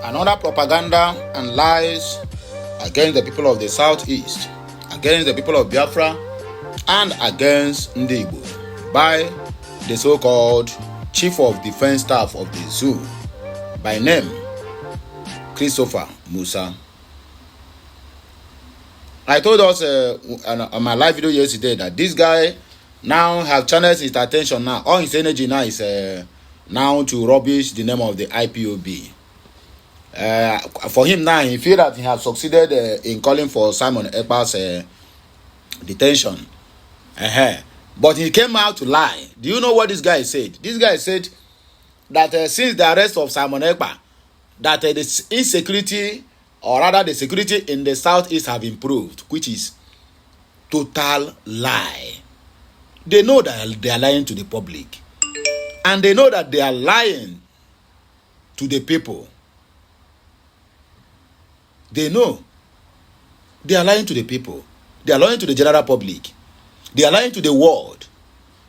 Another propaganda and lies against the people of the Southeast, against the people of Biafra, and against Ndi Igbo by the so-called Chief of Defense Staff of the Zoo, by name Musa. I told us on my live video yesterday that this guy now have channeled his attention now. All his energy now is now to rubbish the name of the IPOB. For him now, he feel that he has succeeded in calling for Simon Ekpa's detention. But he came out to lie. Do you know what this guy said? This guy said that since the arrest of Simon Ekpa, that the insecurity, or rather the security in the Southeast have improved, which is total lie. They know that they are lying to the public. And they know that they are lying to the people. They know they are lying to the people. They are lying to the general public. They are lying to the world.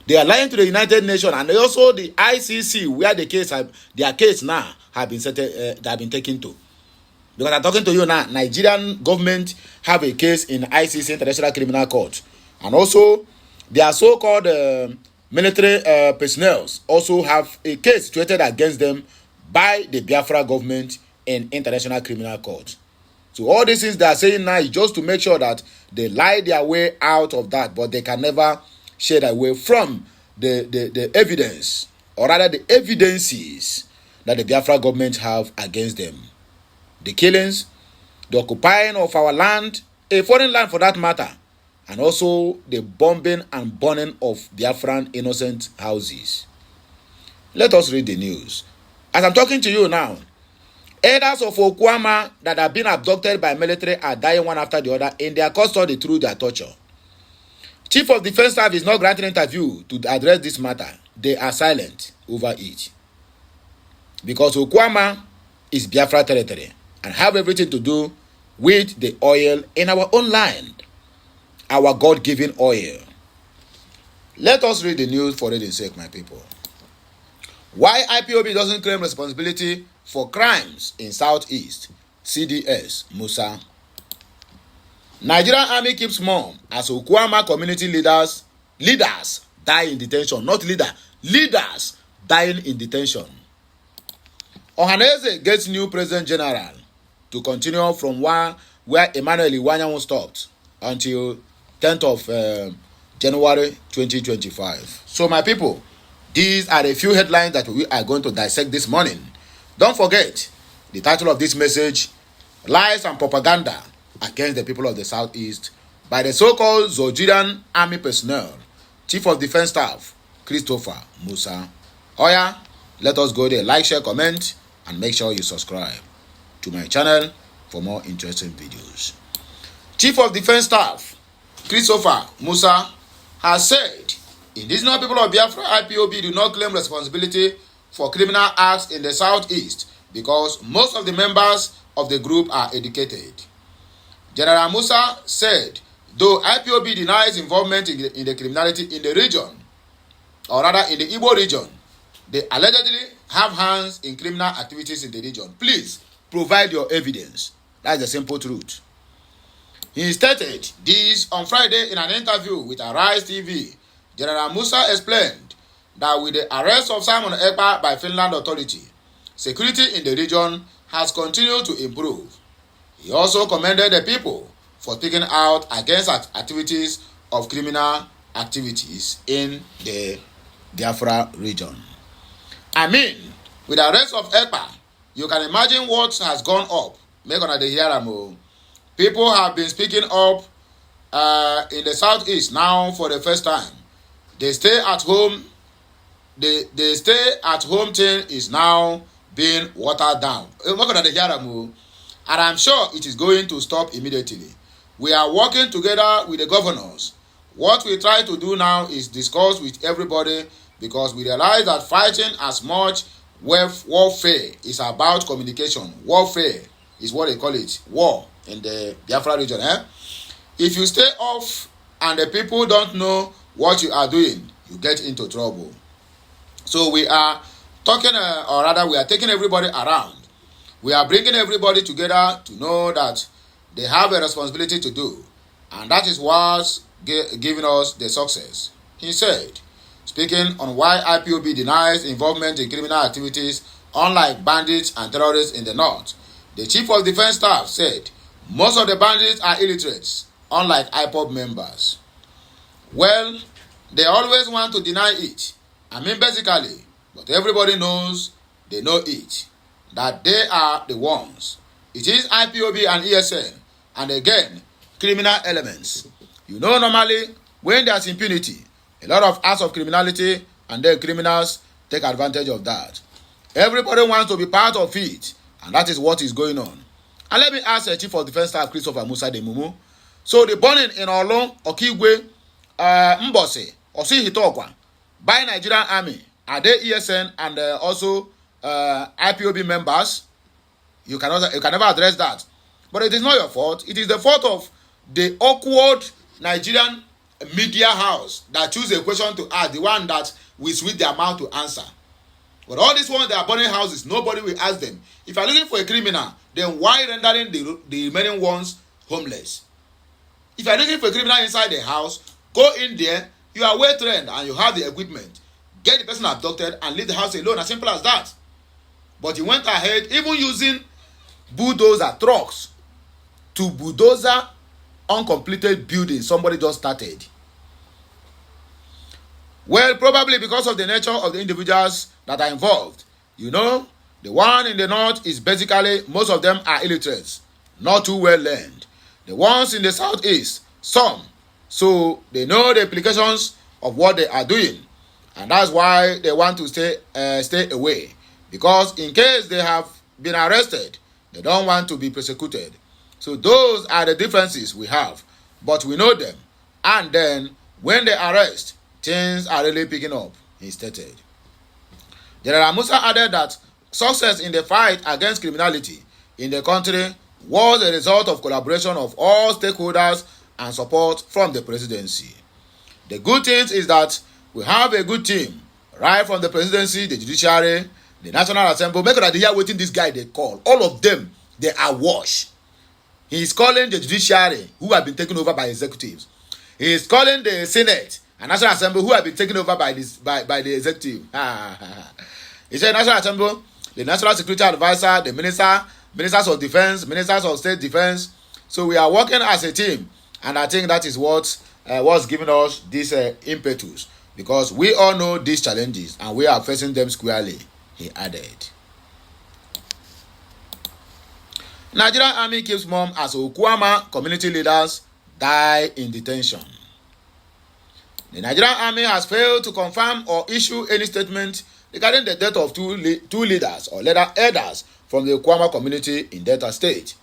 They are lying to the United Nations and also the ICC, where their case now have been taken to. Because I'm talking to you now, Nigerian government have a case in ICC, International Criminal Court, and also their so-called military personnel also have a case situated against them by the Biafra government in International Criminal Court. So all these things they are saying now is just to make sure that they lie their way out of that, but they can never share their way from the evidence, or rather the evidences that the Biafra government have against them. The killings, the occupying of our land, a foreign land for that matter, and also the bombing and burning of Biafran innocent houses. Let us read the news. As I'm talking to you now, elders of Okwama that have been abducted by military are dying one after the other in their custody through their torture. Chief of Defense Staff is not granting interview to address this matter. They are silent over it. Because Okwama is Biafra territory and have everything to do with the oil in our own land. Our God-given oil. Let us read the news for reading's sake, my people. Why IPOB doesn't claim responsibility for crimes in Southeast? CDS Musa. Nigerian army keeps mum as Okwama community leaders die in detention. Not leaders dying in detention. Ohaneze gets new president general to continue from where Emmanuel Iwanyanwu stopped until 10th of January 2025. So my people, these are a few headlines that we are going to dissect this morning. Don't forget, the title of this message, Lies and Propaganda Against the People of the Southeast, by the so-called Nigerian Army personnel, Chief of Defense Staff, Musa. Oya, let us go there. Like, share, comment, and make sure you subscribe to my channel for more interesting videos. Chief of Defense Staff, Musa, has said, indigenous people of Biafra IPOB do not claim responsibility for criminal acts in the Southeast because most of the members of the group are educated. General Musa said, though IPOB denies involvement in the criminality in the region, or rather in the Igbo region, they allegedly have hands in criminal activities in the region. Please provide your evidence. That's the simple truth. He stated this on Friday in an interview with Arise TV. General Musa explained that with the arrest of Simon Ekpa by Finland authority, security in the region has continued to improve. He also commended the people for speaking out against activities of criminal activities in the Biafra region. I mean, with the arrest of Ekpa, you can imagine what has gone up. People have been speaking up in the Southeast now for the first time. The stay at home thing is now being watered down. And I'm sure it is going to stop immediately. We are working together with the governors. What we try to do now is discuss with everybody, because we realize that fighting as much warfare is about communication. Warfare is what they call it. War in the Biafra region. If you stay off and the people don't know what you are doing, you get into trouble. So we are talking, or rather we are taking everybody around We are bringing everybody together to know that they have a responsibility to do, and that is what's giving us the success. He said, speaking on why IPOB denies involvement in criminal activities unlike bandits and terrorists in the north, the Chief of Defense Staff said most of the bandits are illiterates, unlike IPOB members. Well, they always want to deny it. I mean basically, but everybody knows they know it, that they are the ones. It is IPOB and ESN, and again, criminal elements. You know, normally, when there's impunity, a lot of acts of criminality and then criminals take advantage of that. Everybody wants to be part of it, and that is what is going on. And let me ask the Chief of Defense Staff, Christopher Musa de Mumu. So the burning in Olon, Okigwe, Mbose, Osihitokwa, by Nigerian Army, are they ESN and also IPOB members? You can never address that. But it is not your fault. It is the fault of the awkward Nigerian media house that choose a question to ask, the one that will switch their mouth to answer. But all these ones, they are burning houses. Nobody will ask them. If you are looking for a criminal, then why rendering the remaining ones homeless? If you are looking for a criminal inside the house, go in there. You are well trained and you have the equipment. Get the person abducted and leave the house alone. As simple as that. But he went ahead, even using bulldozer trucks to bulldozer uncompleted buildings somebody just started. Well, probably because of the nature of the individuals that are involved. You know, the one in the north is basically, most of them are illiterates, not too well learned. The ones in the southeast, some. So they know the implications of what they are doing. And that's why they want to stay away. Because in case they have been arrested, they don't want to be persecuted. So those are the differences we have. But we know them. And then, when they arrest, things are really picking up, he stated. General Musa added that success in the fight against criminality in the country was a result of collaboration of all stakeholders and support from the presidency. The good thing is that we have a good team, right from the presidency, the judiciary, the National Assembly. Make sure that they are waiting this guy they call. All of them, they are washed. He is calling the judiciary, who have been taken over by executives. He is calling the Senate and National Assembly, who have been taken over by the executive. He said National Assembly, the National Security Advisor, the Ministers of Defense, Ministers of State Defense. So we are working as a team, and I think that is what's giving us this impetus, because we all know these challenges and we are facing them squarely, he added. Nigerian Army keeps mum as Okuama community leaders die in detention. The Nigerian Army has failed to confirm or issue any statement regarding the death of two leaders or elders from the Okuama community in Delta State.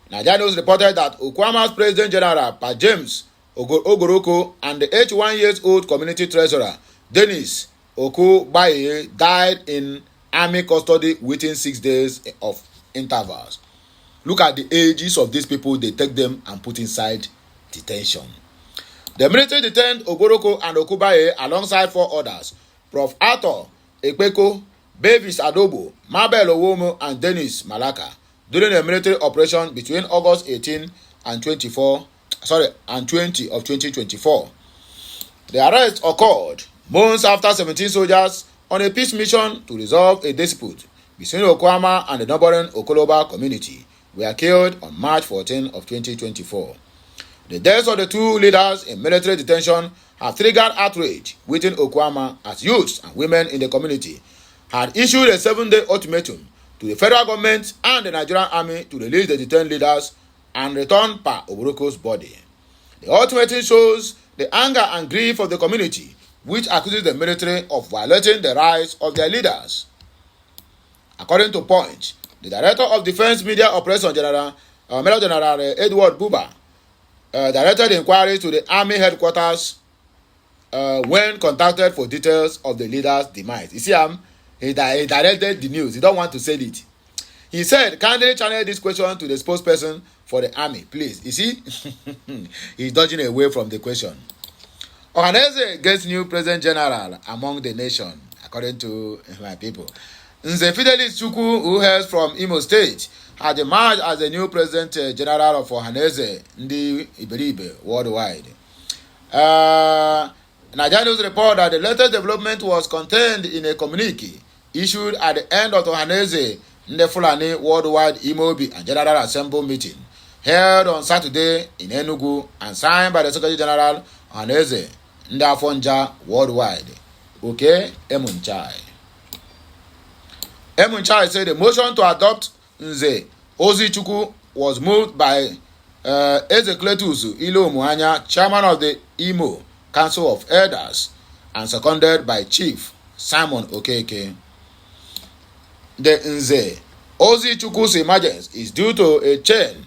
Nigeria News reported that Okuama's President General Pa James Ogoroko and the 81-year-old community treasurer Dennis Okubaye died in army custody within 6 days of intervals. Look at the ages of these people. They take them and put inside detention. The military detained Ogoroko and Okubaye alongside 4 others, Prof. Arthur Ekpeko, Bevis Adobo, Mabel Owomo, and Dennis Malaka, during a military operation between August 18 and 20 of 2024. The arrest occurred months after 17 soldiers on a peace mission to resolve a dispute between Okuama and the neighboring Okoloba community were killed on March 14 of 2024. The deaths of the 2 leaders in military detention have triggered outrage within Okuama as youths and women in the community had issued a 7-day ultimatum to the federal government and the Nigerian Army to release the detained leaders and return Pa Ogoroko's body. The ultimatum shows the anger and grief of the community, which accuses the military of violating the rights of their leaders. According to Punch, the Director of Defense Media Operations Major General Edward Buba directed inquiries to the Army headquarters when contacted for details of the leader's demise. You see, he directed the news. He don't want to say it. He said, kindly channel this question to the spokesperson for the Army, please. You see, he's dodging away from the question. Ohaneze gets new President General among the nation, according to my people. Nze Fidelis Chukwu, who hails from Imo State, had emerged as the new President General of Ohaneze Ndi Iberibe worldwide. Nigeria News report that the latest development was contained in a communique issued at the end of the Ohaneze Ndi Fulani Worldwide IPOB and General Assembly meeting held on Saturday in Enugu and signed by the Secretary General Ohaneze Ndi Afonja Worldwide, Okay Emunchai. Emunchai said the motion to adopt Nze Ozichukwu was moved by Ezekletus Ilo Muanya, chairman of the Imo Council of Elders, and seconded by Chief Simon Okeke. The Nze Ozichukwu's emergence is due to a chain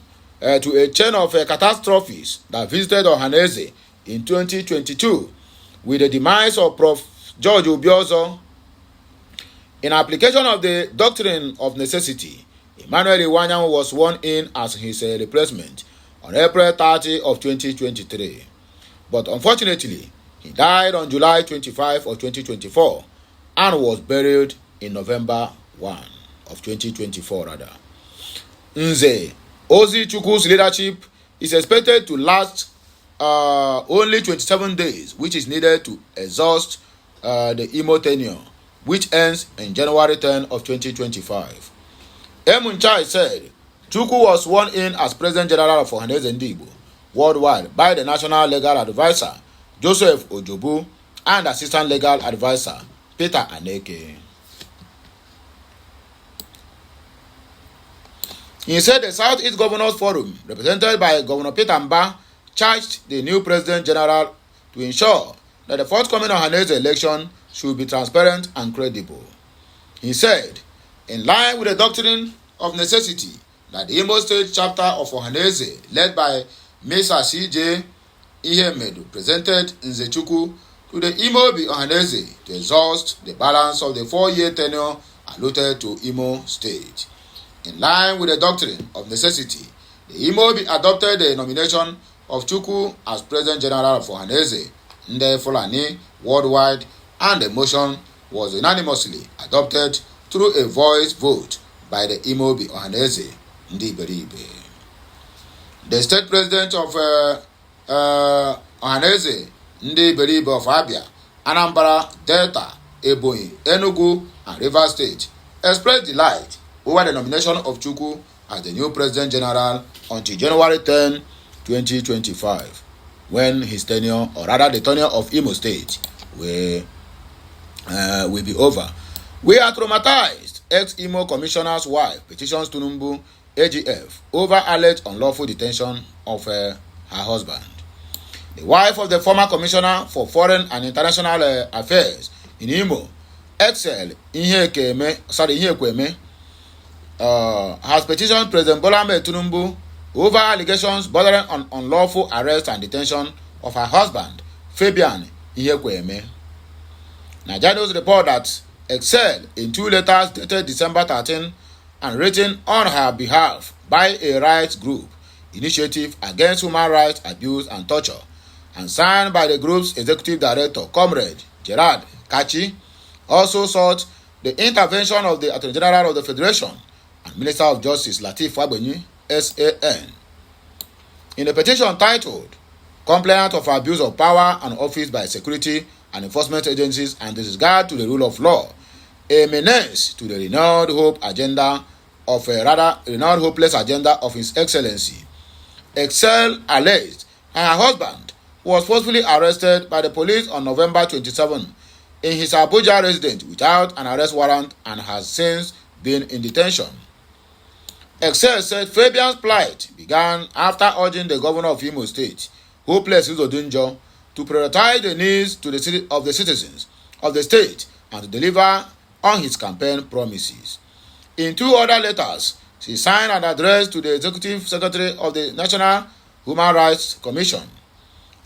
of catastrophes that visited Ohaneze in 2022 with the demise of Prof. George Obiozo. In application of the doctrine of necessity, Emmanuel Iwanyan was sworn in as his replacement on April 30 of 2023. But unfortunately, he died on July 25 of 2024 and was buried in November 1 of 2024 rather. Nze Ozichukwu's leadership is expected to last only 27 days, which is needed to exhaust the Imo tenure, which ends in January 10 of 2025. Emunchai said Chukwu was sworn in as President General of Ohaneze Ndigbo worldwide by the National Legal Advisor Joseph Ojobu and Assistant Legal Advisor Peter Aneke. He said the Southeast Governors Forum, represented by Governor Peter Mba, charged the new President General to ensure that the forthcoming Ohaneze election should be transparent and credible. He said, in line with the doctrine of necessity, that the Imo State chapter of Ohaneze, led by Musa C.J. Ihemedu, presented Nze Chukwu to the IPOB Ohaneze to exhaust the balance of the 4-year tenure allotted to Imo State. In line with the doctrine of necessity, the IPOB adopted the nomination of Chukwu as President General of Ohaneze Ndi Fulani worldwide, and the motion was unanimously adopted through a voice vote by the IPOB Ohaneze Ndi Iberibe. The state president of Ohaneze Ndi Iberibe of Abia, Anambra, Delta, Ebonyi, Enugu, and Rivers State expressed delight over the nomination of Chukwu as the new President General until January 10, 2025, when his tenure, or rather the tenure of Imo State, will be over. We are traumatized, ex-Imo Commissioner's wife petitions Tunumbu AGF over alleged unlawful detention of her husband. The wife of the former Commissioner for Foreign and International Affairs in Imo, Excel Ihekweme, has petitioned President Bola Ahmed Tinubu over allegations bordering on unlawful arrest and detention of her husband, Fabian Ihekweme. Nigeria News report that Excel, in 2 letters dated December 13 and written on her behalf by a rights group, Initiative Against Human Rights Abuse and Torture, and signed by the group's executive director, Comrade Gerard Kachi, also sought the intervention of the Attorney General of the Federation and Minister of Justice Lateef Fagbemi, SAN. In a petition titled Complaint of Abuse of Power and Office by Security and Enforcement Agencies and Disregard to the Rule of Law, a menace to the renewed hopeless agenda of His Excellency, Excel alleged her husband was forcefully arrested by the police on November 27 in his Abuja residence without an arrest warrant and has since been in detention. Excel said Fabian's plight began after urging the governor of Imo State, Hopeless Uzodunjo, to prioritize the needs of the citizens of the state and to deliver on his campaign promises. In 2 other letters, she signed and addressed to the Executive Secretary of the National Human Rights Commission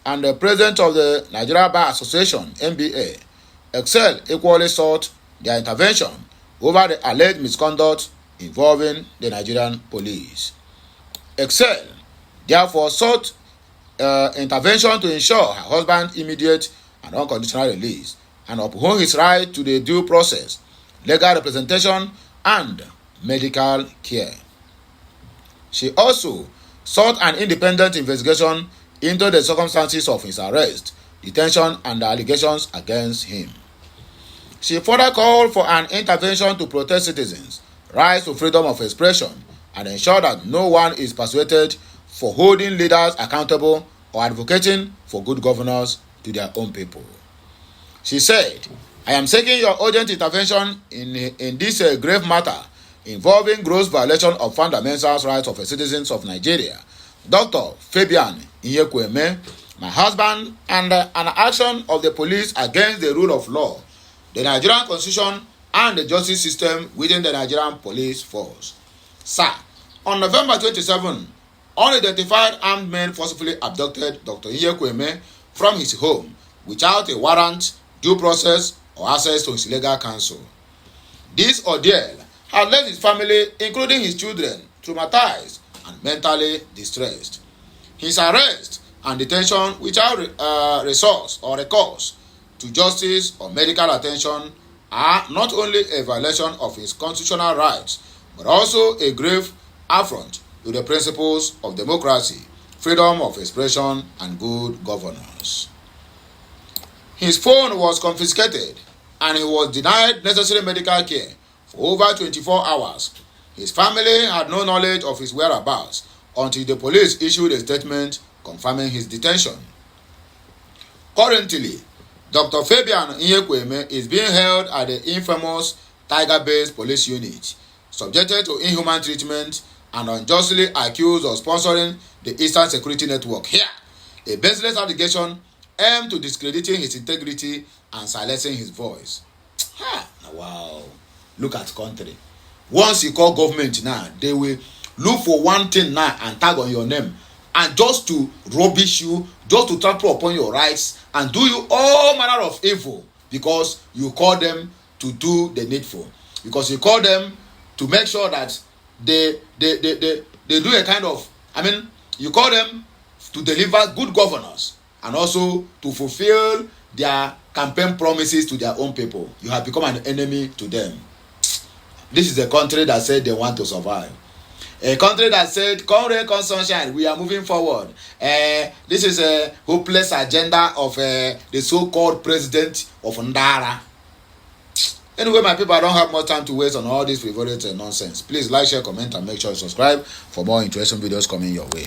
and the President of the Nigeria Bar Association, NBA. Excel equally sought their intervention over the alleged misconduct involving the Nigerian police. Excel therefore sought intervention to ensure her husband's immediate and unconditional release and uphold his right to the due process legal representation, and medical care. She also sought an independent investigation into the circumstances of his arrest, detention, and the allegations against him. She further called for an intervention to protect citizens' rights to freedom of expression and ensure that no one is persuaded for holding leaders accountable or advocating for good governance to their own people. She said, "I am seeking your urgent intervention in this grave matter involving gross violation of fundamental rights of the citizens of Nigeria, Dr. Fabian Inyekweme, my husband, and an action of the police against the rule of law, the Nigerian Constitution, and the justice system within the Nigerian police force. Sir, on November 27, unidentified armed men forcibly abducted Dr. Inyekweme from his home without a warrant, due process, or access to his legal counsel. This ordeal has left his family, including his children, traumatized and mentally distressed. His arrest and detention without resource or recourse to justice or medical attention are not only a violation of his constitutional rights, but also a grave affront to the principles of democracy, freedom of expression, and good governance." His phone was confiscated and he was denied necessary medical care for over 24 hours. His family had no knowledge of his whereabouts until the police issued a statement confirming his detention. Currently, Dr. Fabian Inyekweme is being held at the infamous Tiger-based police unit, subjected to inhuman treatment and unjustly accused of sponsoring the Eastern Security Network. Here, a baseless allegation aimed to discrediting his integrity and silencing his voice. Wow. Look at country. Once you call government now, they will look for one thing now and tag on your name, and just to rubbish you, just to trample upon your rights and do you all manner of evil, because you call them to do the needful, because you call them to make sure that they do a kind of, you call them to deliver good governance and also to fulfill their campaign promises to their own people. You have become an enemy to them. This is a country that said they want to survive. A country that said, "Come rain, come sunshine, we are moving forward." This is a hopeless agenda of the so-called president of Ndara. Anyway, my people, I don't have much time to waste on all this frivolous nonsense. Please like, share, comment, and make sure you subscribe for more interesting videos coming your way.